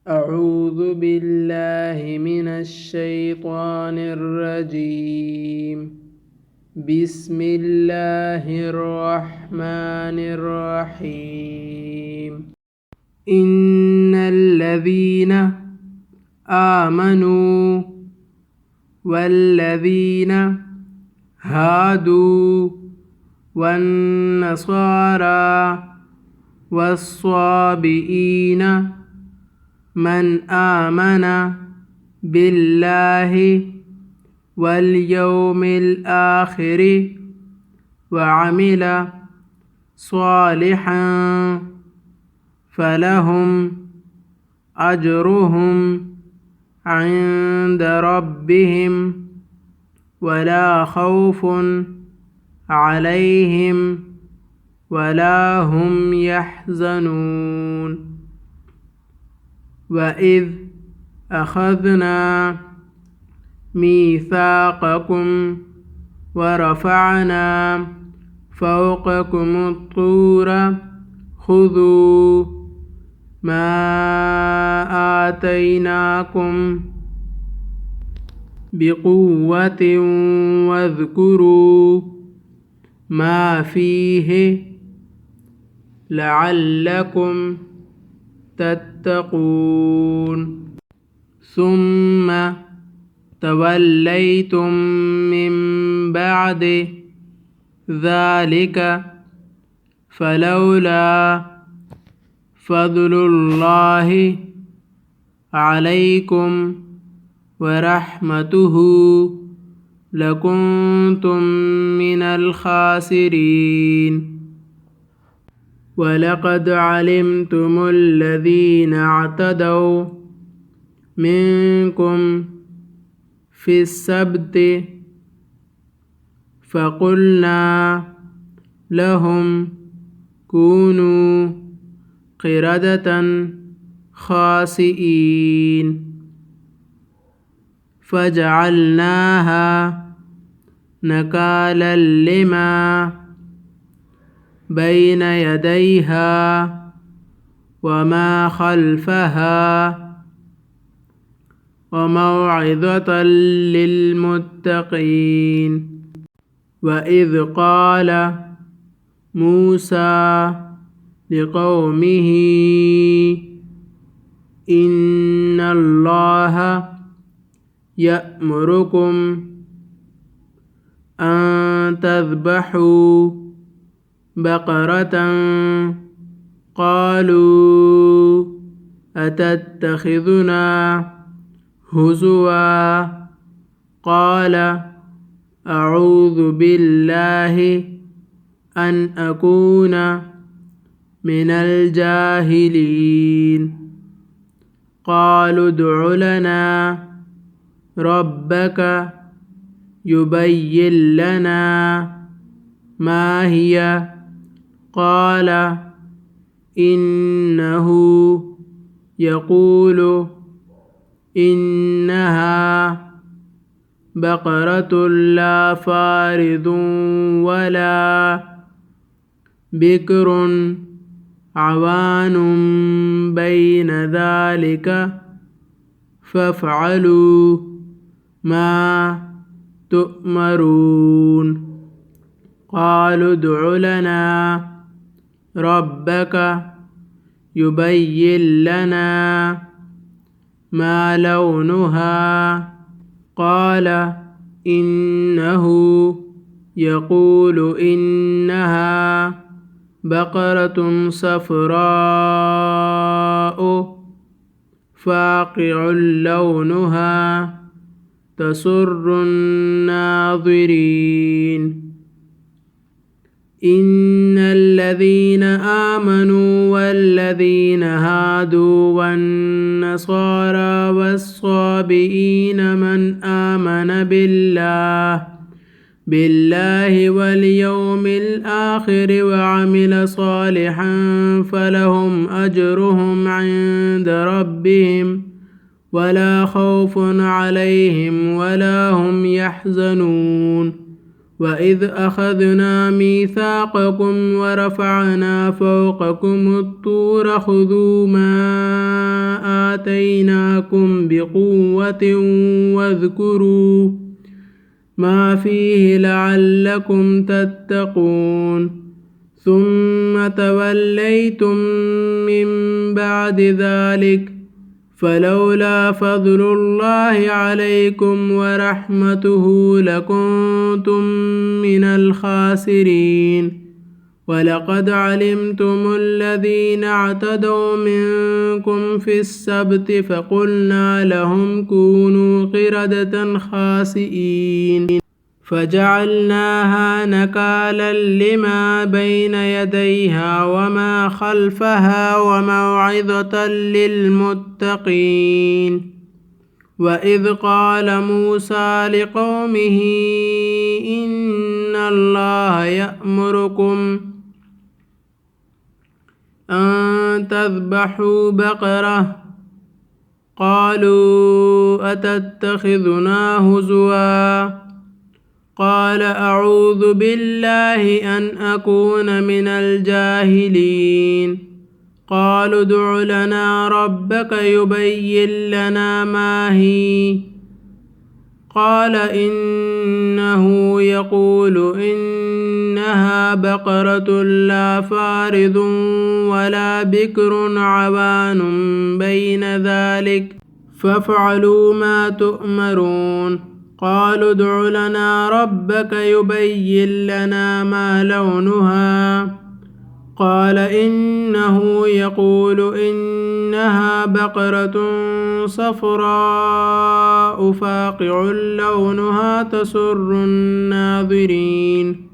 أعوذ بالله من الشيطان الرجيم. بسم الله الرحمن الرحيم. إن الذين آمنوا والذين هادوا والنصارى والصابئين من آمن بالله واليوم الآخر وعمل صالحا فلهم أجرهم عند ربهم ولا خوف عليهم ولا هم يحزنون. وإذ أخذنا ميثاقكم ورفعنا فوقكم الطور خذوا ما آتيناكم بقوة واذكروا ما فيه لعلكم تتقون. ثم توليتم من بعد ذلك فلولا فضل الله عليكم ورحمته لكنتم من الخاسرين. ولقد علمتم الذين اعتدوا منكم في السبت فقلنا لهم كونوا قردة خاسئين فجعلناها نكالا لما بين يديها وما خلفها وموعظة للمتقين. وإذ قال موسى لقومه إن الله يأمركم أن تذبحوا بقرة قالوا أتتخذنا هزوا قال أعوذ بالله أن أكون من الجاهلين. قالوا ادع لنا ربك يبين لنا ما هي قال إنه يقول إنها بقرة لا فارض ولا بكر عوان بين ذلك فافعلوا ما تؤمرون. قالوا ادع لنا ربك يبين لنا ما لونها قال إنه يقول إنها بقرة صفراء فاقع لونها تسر الناظرين. إن الذين آمنوا والذين هادوا والنصارى والصابئين من آمن بالله واليوم الآخر وعمل صالحا فلهم أجرهم عند ربهم ولا خوف عليهم ولا هم يحزنون. وإذ أخذنا ميثاقكم ورفعنا فوقكم الطور خذوا ما آتيناكم بقوة واذكروا ما فيه لعلكم تتقون ثم توليتم من بعد ذلك فلولا فضل الله عليكم ورحمته لكنتم من الخاسرين ولقد علمتم الذين اعتدوا منكم في السبت فقلنا لهم كونوا قردة خاسئين فجعلناها نكالا لما بين يديها وما خلفها وموعظة للمتقين وإذ قال موسى لقومه إن الله يأمركم أن تذبحوا بقرة قالوا أتتخذنا هزوا قال أعوذ بالله أن أكون من الجاهلين قالوا ادع لنا ربك يبين لنا ما هي قال إنه يقول إنها بقرة لا فارض ولا بكر عوان بين ذلك فافعلوا ما تؤمرون قالوا ادع لنا ربك يبين لنا ما لونها قال إنه يقول إنها بقرة صفراء فاقع لونها تسر الناظرين